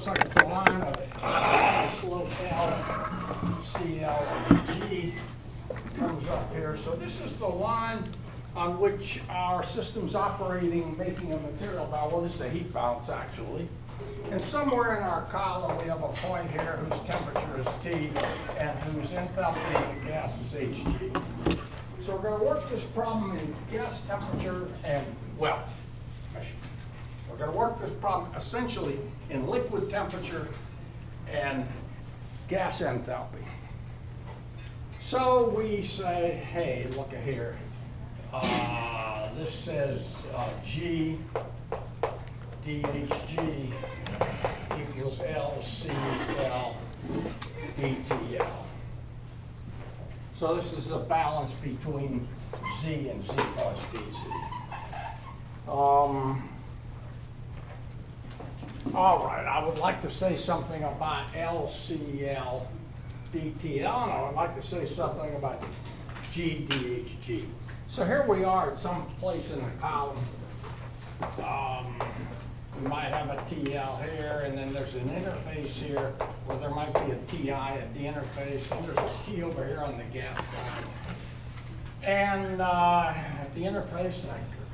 looks like it's a line of slope L, CL, and G comes up here. So this is the line on which our system's operating, making a material balance. Well, this is a heat balance, actually. And somewhere in our column, we have a point here whose temperature is T and whose enthalpy of the gas is Hg. So we're going to work this problem in gas temperature and, well, we're going to work this problem essentially in liquid temperature and gas enthalpy. So we say, hey, look at here. This says G dHg equals LCl dTl. So this is a balance between Z and Z plus dC. All right, I would like to say something about LCl dTl, and I would like to say something about G dHg. So here we are at some place in the column. We might have a TL here, and then there's an interface here where there might be a TI at the interface, and there's a T over here on the gas side. And at the interface,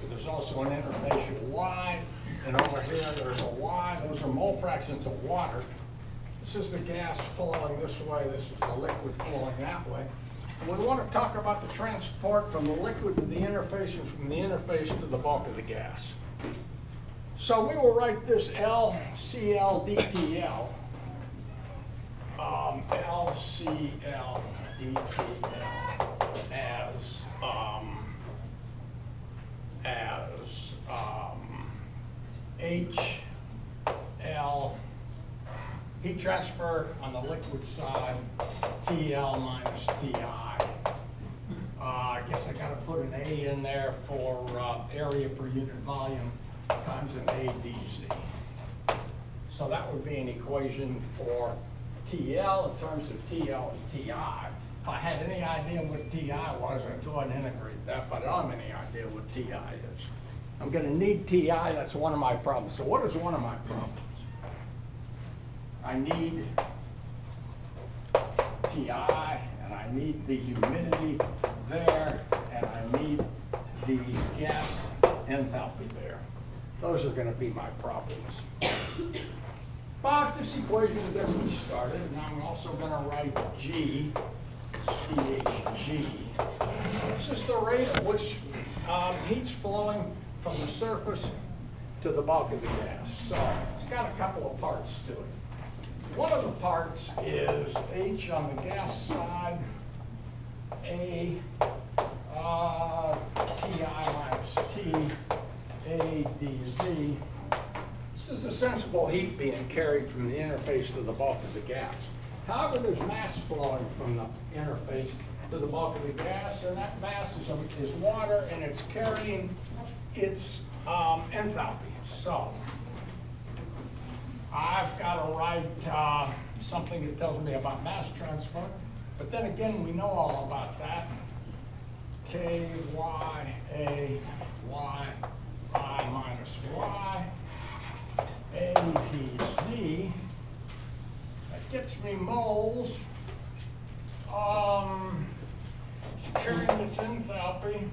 there's also an interface at Y, and over here there's a Y. Those are mole fractions of water. This is the gas flowing this way. This is the liquid flowing that way. And we want to talk about the transport from the liquid to the interface and from the interface to the bulk of the gas. So we will write this LCl dTl, LCl dTl as HL, heat transfer on the liquid side, TL minus TI. I guess I got to put an A in there for area per unit volume times an AdC. So that would be an equation for TL in terms of TL and TI. If I had any idea what TI was, I'd go ahead and integrate that, but I don't have any idea what TI is. I'm going to need TI, that's one of my problems. So what is one of my problems? I need TI, and I need the humidity there, and I need the gas enthalpy there. Those are going to be my problems. But this equation gets me started, and I'm also going to write G dHg. This is the rate at which heat's flowing from the surface to the bulk of the gas. So it's got a couple of parts to it. One of the parts is H on the gas side, A Ti minus T, A dZ. This is the sensible heat being carried from the interface to the bulk of the gas. However, there's mass flowing from the interface to the bulk of the gas, and that mass is water, and it's carrying its enthalpy. So I've got to write something that tells me about mass transfer, but then again, we know all about that. K, Y, A, Y, I minus Y, A, B, Z. That gets me moles. It's carrying its enthalpy.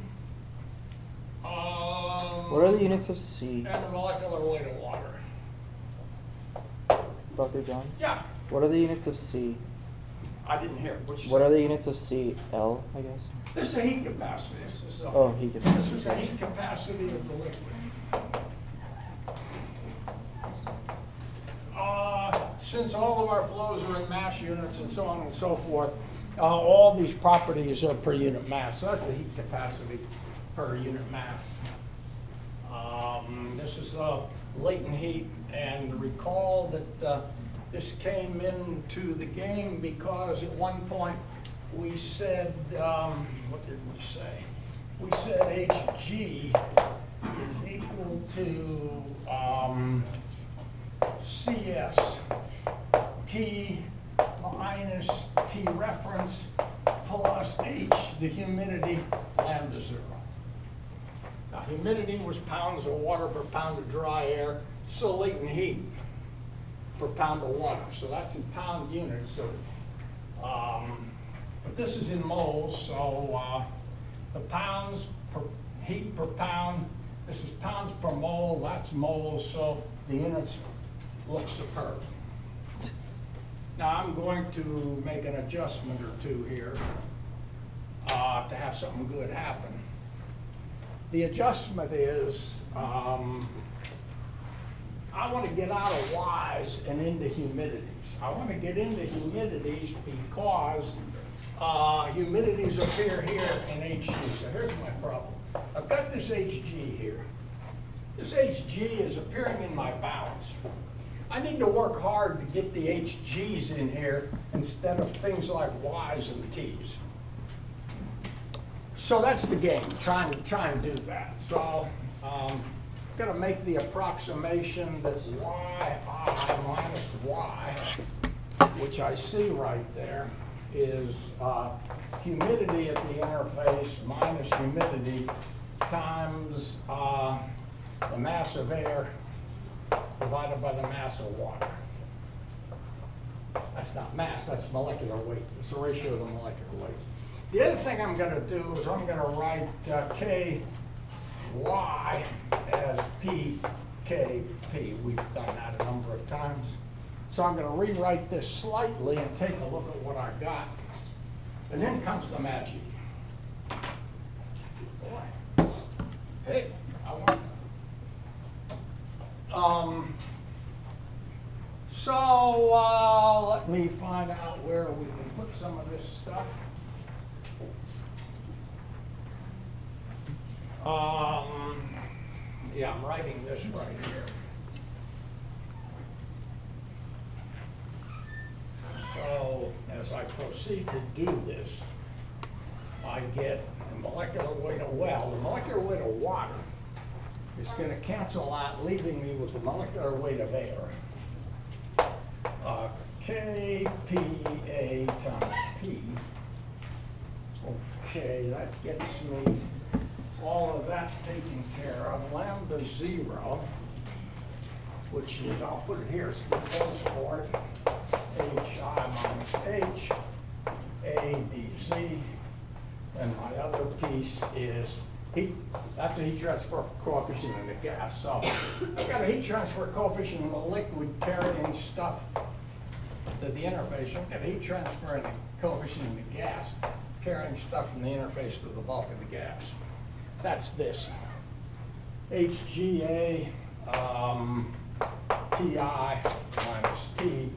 What are the units of C? And the molecular weight of water. Dr. John? Yeah. What are the units of C? I didn't hear. What are the units of C? L, I guess? This is a heat capacity. Heat capacity. This is a heat capacity of the liquid. Since all of our flows are in mass units and so on and so forth, all these properties are per unit mass. So that's the heat capacity per unit mass. This is latent heat, and recall that this came into the game because at one point we said, what did we say? We said Hg is equal to Cs T minus T reference plus H, the humidity, lambda 0. Now, humidity was pounds of water per pound of dry air, so latent heat per pound of water. So that's in pound units. So, but this is in moles. So the pounds per heat per pound. This is pounds per mole. That's moles. So the units look superb. Now I'm going to make an adjustment or two here to have something good happen. The adjustment is I want to get out of Y's and into humidities. I want to get into humidities because humidities appear here in HG. So here's my problem. I've got this HG here. This HG is appearing in my balance. I need to work hard to get the HGs in here instead of things like Y's and T's. So that's the game, try and do that. So I'm going to make the approximation that yi minus y, which I see right there, is humidity at the interface minus humidity times the mass of air divided by the mass of water. That's not mass, that's molecular weight. It's the ratio of the molecular weights. The other thing I'm going to do is I'm going to write Ky as PKP. We've done that a number of times. So I'm going to rewrite this slightly and take a look at what I got. And then comes the magic. Boy. Hey, I want. So let me find out where we can put some of this stuff. Yeah, I'm writing this right here. So as I proceed to do this, I get the molecular weight of, well, the molecular weight of water is going to cancel out, leaving me with the molecular weight of air. KPA times P. Okay, that gets me all of that taken care of. Lambda 0, which is, I'll put it here, so it goes for it. HI minus H, A dZ, and my other piece is heat. That's a heat transfer coefficient in the gas. So I've got a heat transfer coefficient in the liquid carrying stuff to the interface. I've got a heat transfer and a coefficient in the gas carrying stuff from the interface to the bulk of the gas. That's this. HGA Ti minus T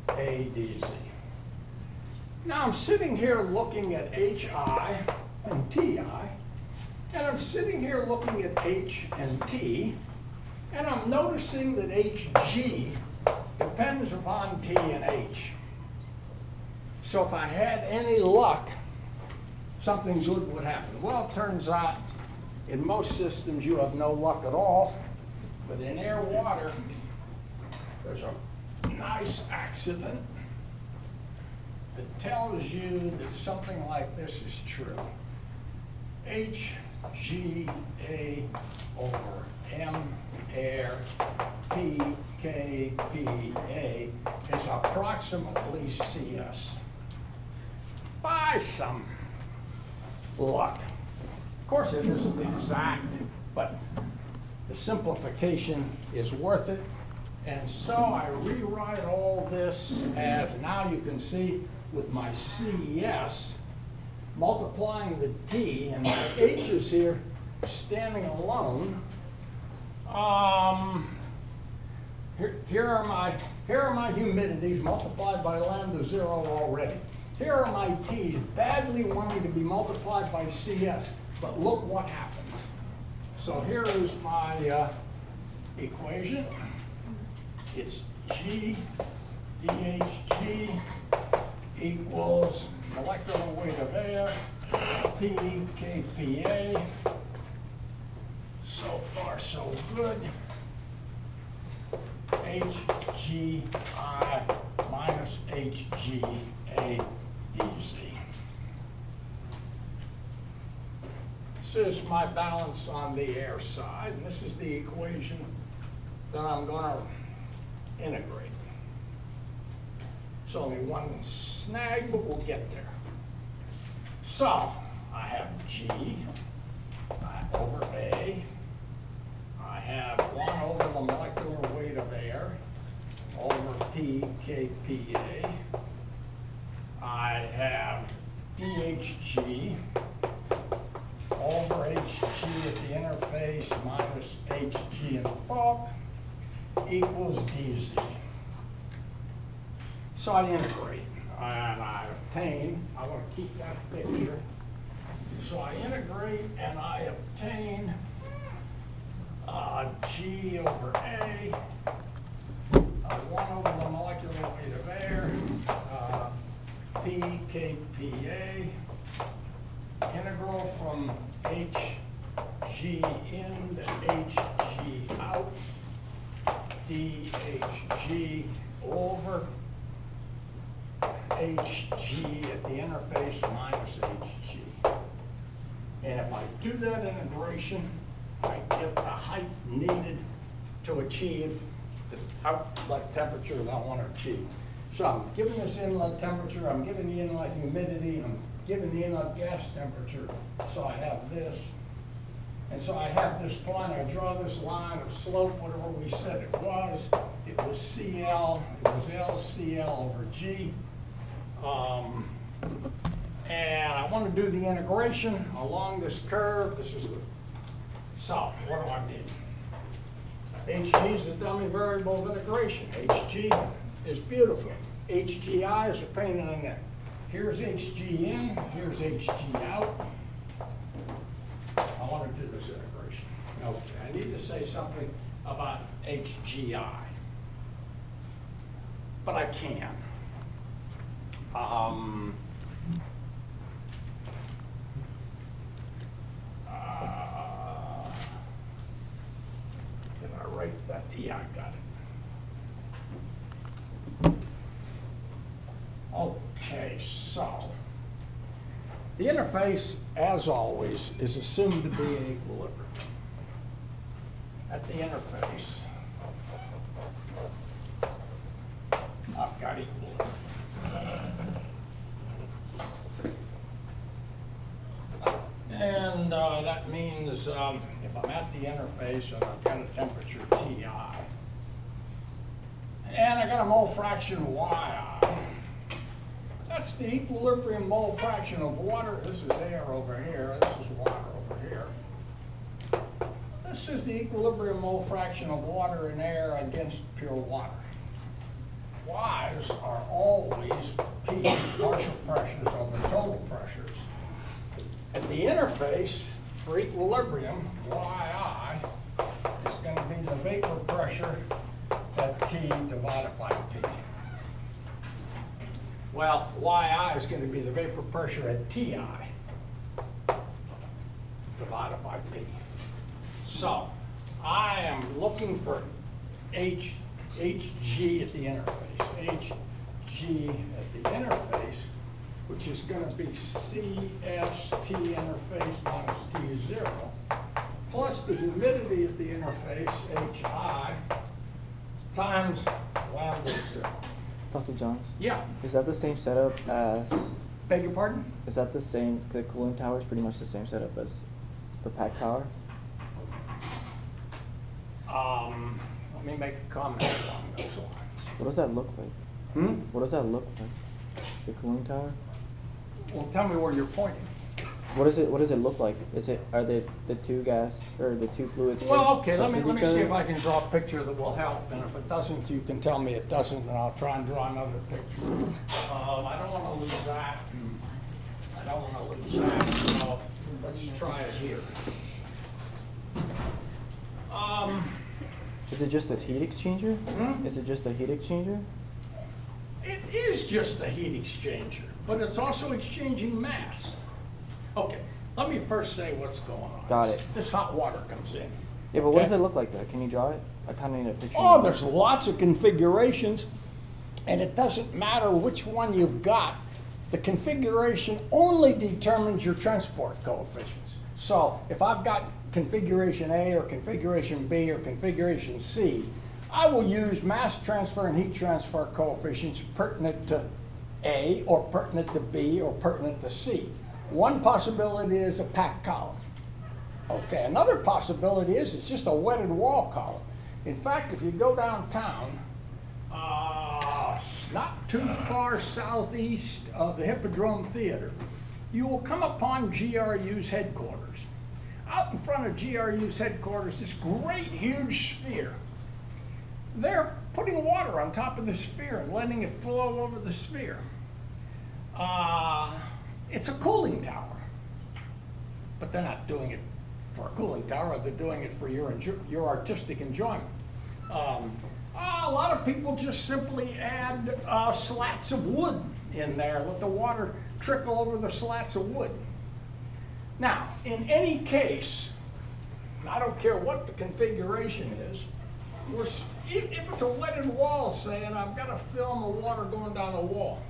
A dZ. Now I'm sitting here looking at HI and TI, and I'm sitting here looking at H and T, and I'm noticing that HG depends upon T and H. So if I had any luck, something good would happen. Well, it turns out in most systems you have no luck at all, but in air water, there's a nice accident that tells you that something like this is true. HGA over M air PKPA is approximately CS by some luck. Of course it isn't exact, but the simplification is worth it. And so I rewrite all this as, now you can see with my CES, multiplying the T and my H's here standing alone. Here are my humidities multiplied by lambda 0 already. Here are my T's badly wanting to be multiplied by CS, but look what happens. So here is my equation. It's G DHG equals molecular weight of air, P kPa. So far, so good. HGI minus HGA dZ. This is my balance on the air side, and this is the equation that I'm going to integrate. It's only one snag, but we'll get there. So I have G over A. I have 1 over the molecular weight of air over P kPa. I have dHg over Hg at the interface minus Hg in the bulk equals dZ. So I integrate and I obtain, I want to keep that picture. So I integrate and I obtain G over A, 1 over the molecular weight of air, P kPa, integral from Hg in to Hg out, dHg over Hg at the interface minus Hg. And if I do that integration, I get the height needed to achieve the outlet temperature that I want to achieve. So I'm giving this inlet temperature, I'm giving the inlet humidity, I'm giving the inlet gas temperature. So I have this. And so I have this point, I draw this line of slope, whatever we said it was. It was CL, it was LCL over G. And I want to do the integration along this curve. This is the, so what do I need? Hg is the dummy variable of integration. Hg is beautiful. Hgi is a pain in the neck. Here's Hg in, here's Hg out. I want to do this integration. Okay, I need to say something about Hgi, but I can. Did I write that? Yeah, I got it. Okay, so the interface, as always, is assumed to be in equilibrium. At the interface, I've got equilibrium. And that means if I'm at the interface and I've got a temperature Ti, and I got a mole fraction Yi, that's the equilibrium mole fraction of water. This is air over here, this is water over here. This is the equilibrium mole fraction of water and air against pure water. Y's are always P, partial pressures over total pressures. At the interface, for equilibrium, Yi is going to be the vapor pressure at T divided by P. Well, Yi is going to be the vapor pressure at Ti divided by P. So I am looking for Hg at the interface. Hg at the interface, which is going to be Cs T interface minus T0, plus the humidity at the interface, Hi, times lambda 0. Dr. Johns? Yeah. Is that the same setup as, Beg your pardon? is that the same, the cooling tower is pretty much the same setup as the pack tower? Let me make a comment along those lines. What does that look like? Hmm? What does that look like? The cooling tower? Well, tell me where you're pointing. What does it look like? Are the two gas or the two fluids? Well, okay, let touch me with each see other? if I can draw a picture that will help, and if it doesn't, you can tell me it doesn't, and I'll try and draw another picture. I don't want to lose that. I don't want to lose that, so let's try it here. Is it just a heat exchanger? Hmm? Is it just a heat exchanger? It is just a heat exchanger, but it's also exchanging mass. Okay, let me first say what's going on. Got it. This hot water comes in. Yeah, but what does Okay? it look like though? Can you draw it? I kind of need a picture. Oh, there's lots of configurations, and it doesn't matter which one you've got. The configuration only determines your transport coefficients. So if I've got configuration A or configuration B or configuration C, I will use mass transfer and heat transfer coefficients pertinent to A, or pertinent to B, or pertinent to C. One possibility is a packed column. Okay, another possibility is it's just a wetted wall column. In fact, if you go downtown, not too far southeast of the Hippodrome Theater, you will come upon GRU's headquarters. Out in front of GRU's headquarters, this great huge sphere. They're putting water on top of the sphere and letting it flow over the sphere. It's a cooling tower, but they're not doing it for a cooling tower, they're doing it for your artistic enjoyment. A lot of people just simply add slats of wood in there, let the water trickle over the slats of wood. Now, in any case, I don't care what the configuration is, if it's a wetted wall, say, and I've got a film of water going down the wall,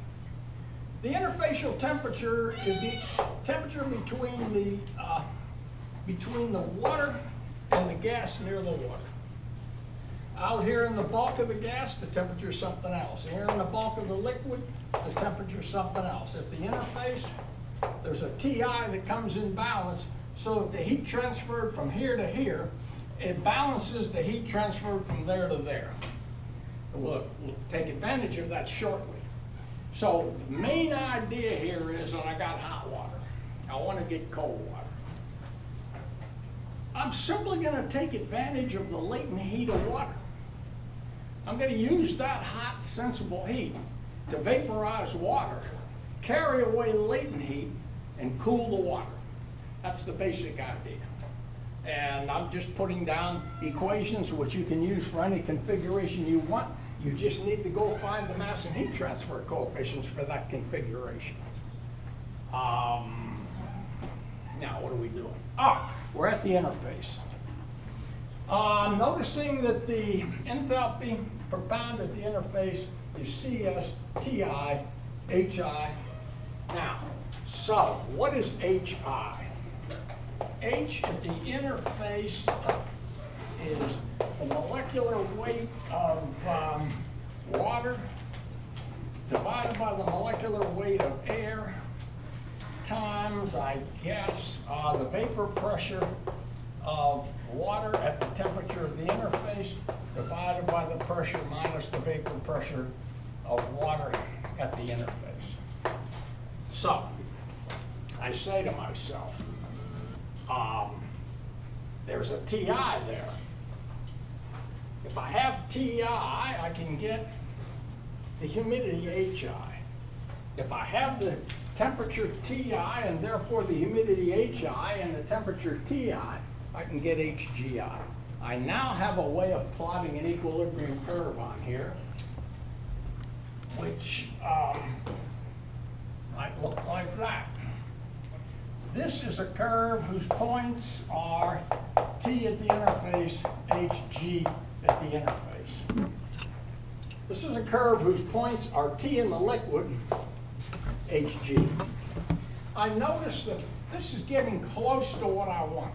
the interfacial temperature is the temperature between the water and the gas near the water. Out here in the bulk of the gas, the temperature is something else. Here in the bulk of the liquid, the temperature is something else. At the interface, there's a TI that comes in balance, so that the heat transferred from here to here, it balances the heat transferred from there to there. We'll take advantage of that shortly. So the main idea here is that I got hot water. I want to get cold water. I'm simply going to take advantage of the latent heat of water. I'm going to use that hot, sensible heat to vaporize water, carry away latent heat, and cool the water. That's the basic idea. And I'm just putting down equations which you can use for any configuration you want. You just need to go find the mass and heat transfer coefficients for that configuration. Now, what are we doing? We're at the interface. Noticing that the enthalpy per pound at the interface is CS, TI, HI. Now, so what is HI? H at the interface is the molecular weight of water divided by the molecular weight of air times, I guess, the vapor pressure of water at the temperature of the interface divided by the pressure minus the vapor pressure of water at the interface. So, I say to myself, there's a TI there. If I have TI, I can get the humidity HI. If I have the temperature TI and therefore the humidity HI and the temperature TI, I can get HGI. I now have a way of plotting an equilibrium curve on here, which might look like that. This is a curve whose points are T at the interface, HG at the interface. This is a curve whose points are T in the liquid, HG. I notice that this is getting close to what I want.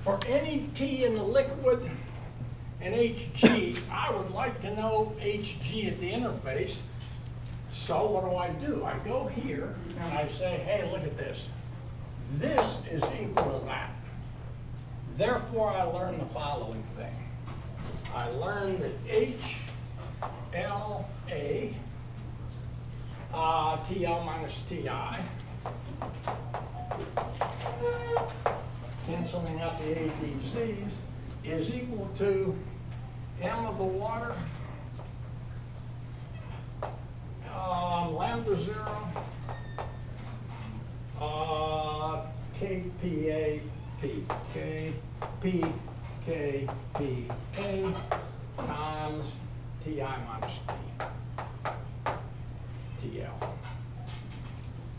For any T in the liquid and HG, I would like to know HG at the interface. So what do? I go here and I say, hey, look at this. This is equal to that. Therefore, I learn the following thing. I learn that HLA, TL minus TI, canceling out the ADCs, is equal to M of the water, lambda 0, KPA, KPKPA times TI minus TL,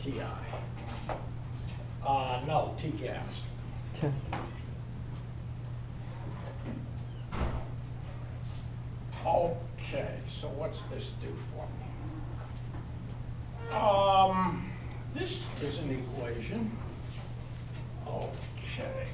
TI. No, T-gas. Okay, so what's this do for me? This is an equation. Okay.